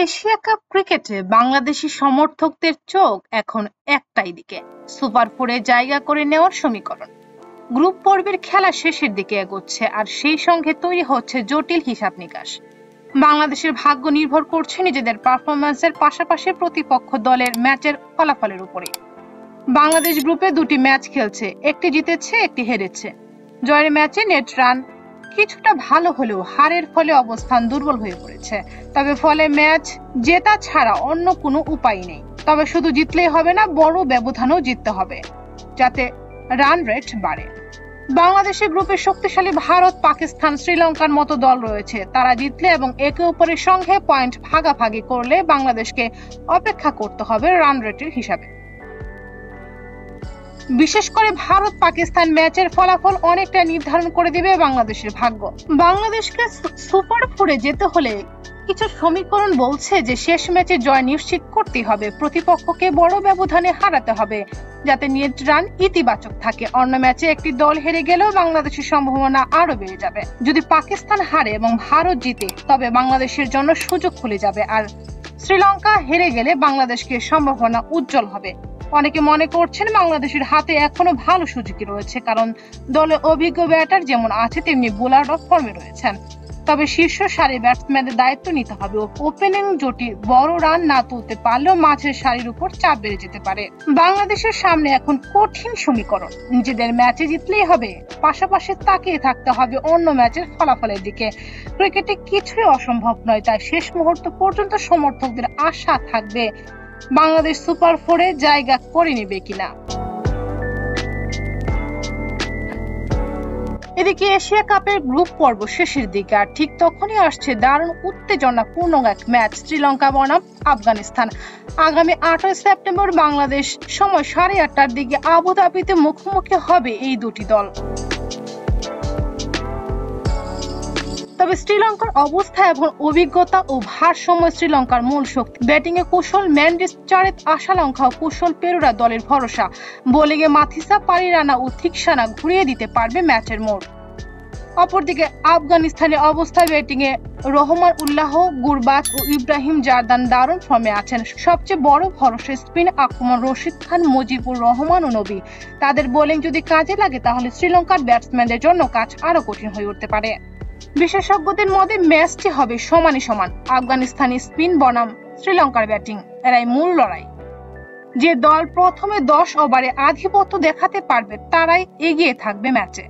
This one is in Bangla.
এশিয়া কাপ ক্রিকেটে বাংলাদেশি সমর্থকদের চোখ এখন একটাই দিকে, সুপার ফোরে জায়গা করে নেওয়ার সমীকরণ। গ্রুপ পর্বের খেলা শেষের দিকে এগোচ্ছে, আর সেই সঙ্গে তৈরি হচ্ছে জটিল হিসাব নিকাশ। বাংলাদেশের ভাগ্য নির্ভর করছে নিজেদের পারফরম্যান্সের পাশাপাশি প্রতিপক্ষ দলের ম্যাচের ফলাফলের উপরে। বাংলাদেশ গ্রুপে দুটি ম্যাচ খেলছে, একটি জিতেছে, একটি হেরেছে। জয়ের ম্যাচে নেট রান কিছুটা ভালো হলেও হারের ফলে অবস্থান দুর্বল হয়ে পড়েছে। তবে ফলে ম্যাচ জেতা ছাড়া অন্য কোনো উপায় নেই। তবে শুধু জিতলেই হবে না, বড় ব্যবধানেও জিততে হবে যাতে রান রেট বাড়ে। বাংলাদেশের গ্রুপে শক্তিশালী ভারত, পাকিস্তান, শ্রীলঙ্কার মতো দল রয়েছে। তারা জিতলে এবং একে অপরের সঙ্গে পয়েন্ট ভাগাভাগি করলে বাংলাদেশকে অপেক্ষা করতে হবে রান রেটের হিসাবে। বিশেষ করে ভারত পাকিস্তান ম্যাচের ফলাফল অনেকটা নির্ধারণ করে দিবে বাংলাদেশের ভাগ্য। বাংলাদেশকে সুপার ফোরে যেতে হলে কিছু সমীকরণ বলছে যে শেষ ম্যাচে জয় নিশ্চিত করতে হবে, প্রতিপক্ষকে বড় ব্যবধানে হারাতে হবে যাতে নেট রান ইতিবাচক থাকে। অন্য ম্যাচে একটি দল হেরে গেলেও বাংলাদেশের সম্ভাবনা আরো বেড়ে যাবে। যদি পাকিস্তান হারে এবং ভারত জিতে তবে বাংলাদেশের জন্য সুযোগ খুলে যাবে, আর শ্রীলঙ্কা হেরে গেলে বাংলাদেশকে সম্ভাবনা উজ্জ্বল হবে। অনেকে মনে করছেন বাংলাদেশের হাতে এখনো ভালো সুযোগই রয়েছে, কারণ দলে অভিজ্ঞ ব্যাটার যেমন আছে তেমনি বোলারও ফর্মে রয়েছেন। তবে শীর্ষ সারি ব্যাটসম্যানের দায়িত্ব নিতে হবে। ওপেনিং জুটি বড় রান না তুলতে পারলেও মাঝের সারির উপর চাপ বেড়ে যেতে পারে। বাংলাদেশের সামনে এখন কঠিন সমীকরণ, নিজেদের ম্যাচে জিতলেই হবে, পাশাপাশি তাকিয়ে থাকতে হবে অন্য ম্যাচের ফলাফলের দিকে। ক্রিকেটে কিছুই অসম্ভব নয়, তাই শেষ মুহূর্ত পর্যন্ত সমর্থকদের আশা থাকবে বাংলাদেশ সুপার ফোরে জায়গা করে নেবে কিনা। এদিকে এশিয়া কাপের গ্রুপ পর্ব শেষের দিকে, আর ঠিক তখনই আসছে দারুণ উত্তেজনাপূর্ণ এক ম্যাচ, শ্রীলঙ্কা বনাম আফগানিস্তান। আগামী 8 সেপ্টেম্বর বাংলাদেশ সময় 8:30টার দিকে আবুধাবিতে মুখোমুখি হবে এই দুটি দল। তবে শ্রীলঙ্কার অবস্থা এবং অভিজ্ঞতা ও ভারসাম্য শ্রীলঙ্কার মূল শক্তি। ব্যাটিং এ কুশল ম্যান্ডিস চারেত, আশালঙ্কা ও কুশল পেরুরা দলের ভরসা। বোলিং এ মাথিসা, পারিরানা ও থিকসানা ঘুরিয়ে দিতে পারবে ম্যাচের মোড়। অপরদিকে আফগানিস্তানের অবস্থা, ব্যাটিং এ রহমান উল্লাহ, গুরবাজ ও ইব্রাহিম জারদান দারুণ ফর্মে আছেন। সবচেয়ে বড় ভরসা স্পিন আক্রমণ রশিদ খান, মুজিবুর রহমান ও নবী। তাদের বোলিং যদি কাজে লাগে তাহলে শ্রীলঙ্কার ব্যাটসম্যানদের জন্য কাজ আরো কঠিন হয়ে উঠতে পারে। বিশেষজ্ঞদের মতে ম্যাচটি হবে সমানে সমান। আফগানিস্তানি স্পিন বনাম শ্রীলঙ্কার ব্যাটিং, এরাই মূল লড়াই। যে দল প্রথমে 10 ওভারে আধিপত্য দেখাতে পারবে তারাই এগিয়ে থাকবে ম্যাচে।